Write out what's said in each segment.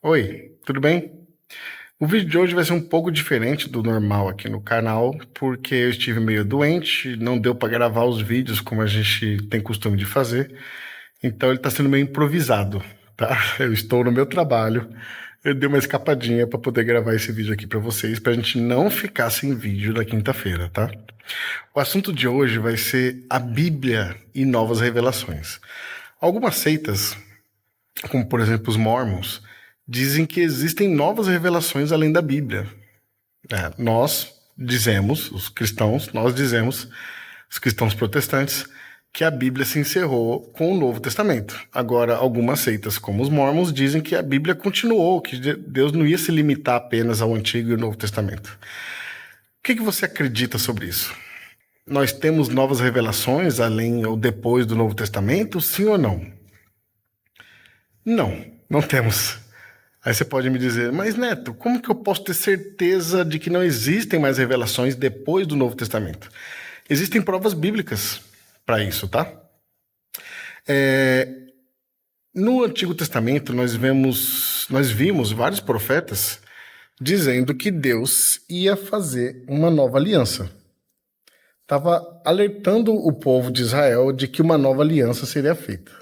Oi, tudo bem? O vídeo de hoje vai ser um pouco diferente do normal aqui no canal, porque eu estive meio doente, não deu para gravar os vídeos como a gente tem costume de fazer, então ele está sendo meio improvisado, tá? Eu estou no meu trabalho, eu dei uma escapadinha para poder gravar esse vídeo aqui para vocês, para a gente não ficar sem vídeo na quinta-feira, tá? O assunto de hoje vai ser a Bíblia e novas revelações. Algumas seitas, como por exemplo os Mormons, dizem que existem novas revelações além da Bíblia. Nós dizemos, os cristãos protestantes, que a Bíblia se encerrou com o Novo Testamento. Agora, algumas seitas, como os Mormons, dizem que a Bíblia continuou, que Deus não ia se limitar apenas ao Antigo e ao Novo Testamento. O que você acredita sobre isso? Nós temos novas revelações além ou depois do Novo Testamento, sim ou não? Não, não temos. Aí você pode me dizer, mas Neto, como que eu posso ter certeza de que não existem mais revelações depois do Novo Testamento? Existem provas bíblicas para isso, tá? No Antigo Testamento nós vimos vários profetas dizendo que Deus ia fazer uma nova aliança. Estava alertando o povo de Israel de que uma nova aliança seria feita.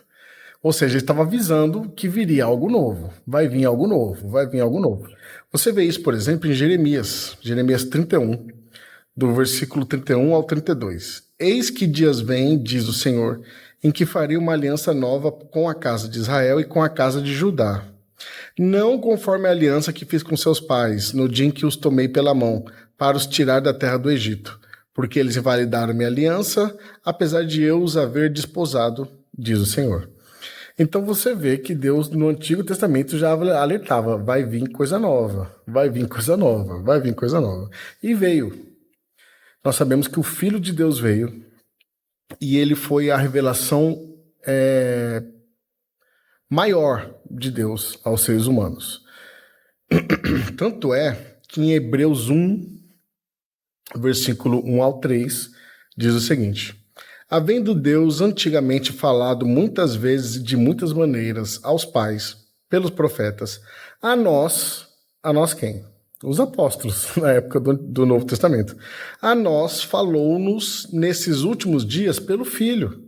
Ou seja, ele estava avisando que viria algo novo. Vai vir algo novo, vai vir algo novo. Você vê isso, por exemplo, em Jeremias 31, do versículo 31 ao 32. Eis que dias vêm, diz o Senhor, em que farei uma aliança nova com a casa de Israel e com a casa de Judá. Não conforme a aliança que fiz com seus pais, no dia em que os tomei pela mão, para os tirar da terra do Egito, porque eles invalidaram minha aliança, apesar de eu os haver desposado, diz o Senhor. Então você vê que Deus no Antigo Testamento já alertava, vai vir coisa nova, vai vir coisa nova, vai vir coisa nova. E veio. Nós sabemos que o Filho de Deus veio e ele foi a revelação maior de Deus aos seres humanos. Tanto é que em Hebreus 1, versículo 1 ao 3, diz o seguinte: havendo Deus antigamente falado muitas vezes e de muitas maneiras aos pais, pelos profetas, a nós quem? Os apóstolos, na época do Novo Testamento. A nós falou-nos nesses últimos dias pelo Filho,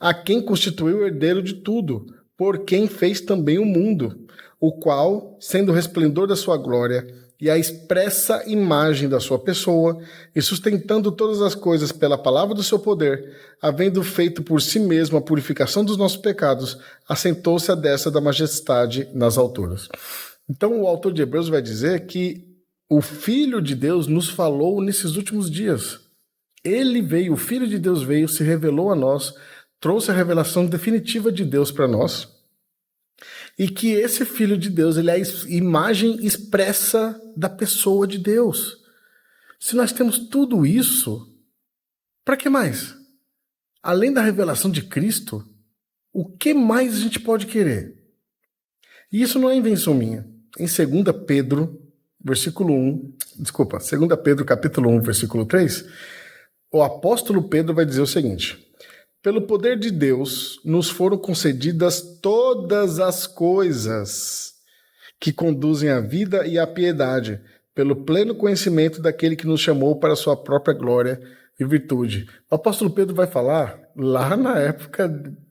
a quem constituiu o herdeiro de tudo, por quem fez também o mundo, o qual, sendo o resplendor da sua glória e a expressa imagem da sua pessoa, e sustentando todas as coisas pela palavra do seu poder, havendo feito por si mesmo a purificação dos nossos pecados, assentou-se à destra da majestade nas alturas. Então o autor de Hebreus vai dizer que o Filho de Deus nos falou nesses últimos dias. Ele veio, o Filho de Deus veio, se revelou a nós, trouxe a revelação definitiva de Deus para nós, e que esse Filho de Deus ele é a imagem expressa da pessoa de Deus. Se nós temos tudo isso, para que mais? Além da revelação de Cristo, o que mais a gente pode querer? E isso não é invenção minha. Em 2 Pedro, capítulo 1, versículo 3, o apóstolo Pedro vai dizer o seguinte: pelo poder de Deus nos foram concedidas todas as coisas que conduzem à vida e à piedade, pelo pleno conhecimento daquele que nos chamou para a sua própria glória e virtude. O apóstolo Pedro vai falar lá na época,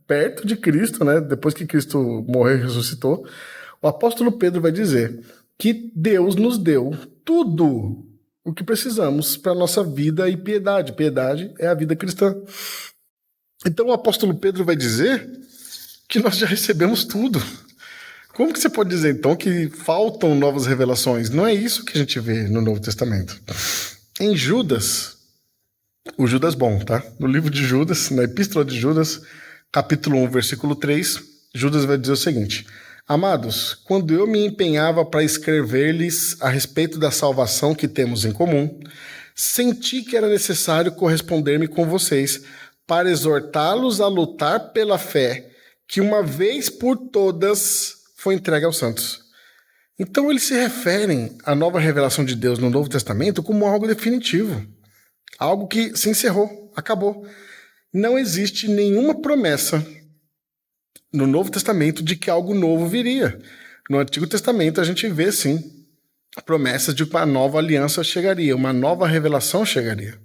perto de Cristo, né? Depois que Cristo morreu e ressuscitou, o apóstolo Pedro vai dizer que Deus nos deu tudo o que precisamos para a nossa vida e piedade. Piedade é a vida cristã. Então o apóstolo Pedro vai dizer que nós já recebemos tudo. Como que você pode dizer então que faltam novas revelações? Não é isso que a gente vê no Novo Testamento. Em Judas, o Judas bom, tá? No livro de Judas, na epístola de Judas, capítulo 1, versículo 3, Judas vai dizer o seguinte: amados, quando eu me empenhava para escrever-lhes a respeito da salvação que temos em comum, senti que era necessário corresponder-me com vocês para exortá-los a lutar pela fé que uma vez por todas foi entregue aos santos. Então eles se referem à nova revelação de Deus no Novo Testamento como algo definitivo, algo que se encerrou, acabou. Não existe nenhuma promessa no Novo Testamento de que algo novo viria. No Antigo Testamento a gente vê, sim, promessas de que uma nova aliança chegaria, uma nova revelação chegaria.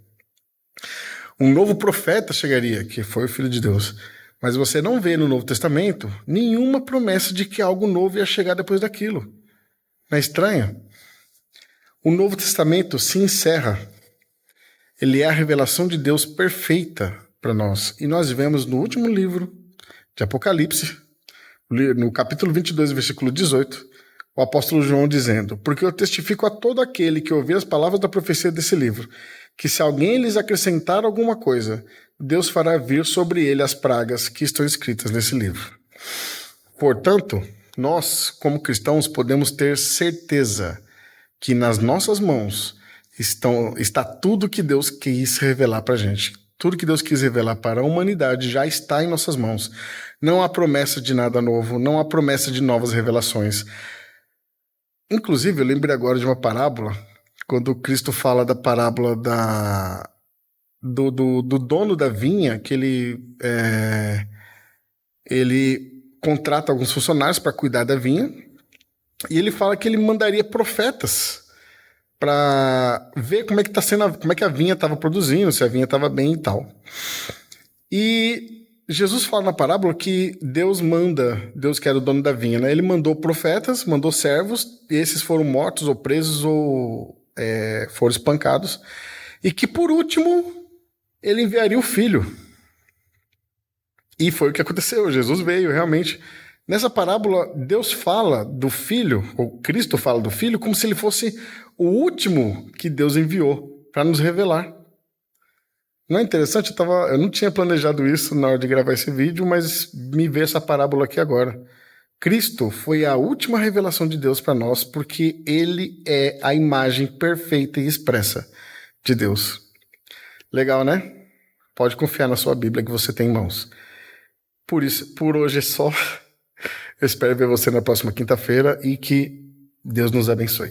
Um novo profeta chegaria, que foi o Filho de Deus. Mas você não vê no Novo Testamento nenhuma promessa de que algo novo ia chegar depois daquilo. Não é estranho? O Novo Testamento se encerra. Ele é a revelação de Deus perfeita para nós. E nós vemos no último livro de Apocalipse, no capítulo 22, versículo 18, o apóstolo João dizendo: porque eu testifico a todo aquele que ouvir as palavras da profecia desse livro, que se alguém lhes acrescentar alguma coisa, Deus fará vir sobre ele as pragas que estão escritas nesse livro. Portanto, nós, como cristãos, podemos ter certeza que nas nossas mãos está tudo que Deus quis revelar para a gente. Tudo que Deus quis revelar para a humanidade já está em nossas mãos. Não há promessa de nada novo, não há promessa de novas revelações. Inclusive, eu lembrei agora de uma parábola, quando Cristo fala da parábola do dono da vinha, que ele contrata alguns funcionários para cuidar da vinha, e ele fala que ele mandaria profetas para ver como é que tá sendo, como é que a vinha estava produzindo, se a vinha estava bem e tal. E Jesus fala na parábola que Deus que era o dono da vinha, né? Ele mandou profetas, mandou servos, e esses foram mortos ou presos ou foram espancados, e que por último ele enviaria o filho. E foi o que aconteceu, Jesus veio realmente. Nessa parábola, Deus fala do filho, ou Cristo fala do filho, como se ele fosse o último que Deus enviou para nos revelar. Não é interessante? Eu não tinha planejado isso na hora de gravar esse vídeo, mas me veio essa parábola aqui agora. Cristo foi a última revelação de Deus para nós, porque ele é a imagem perfeita e expressa de Deus. Legal, né? Pode confiar na sua Bíblia que você tem em mãos. Por hoje é só. Eu espero ver você na próxima quinta-feira e que Deus nos abençoe.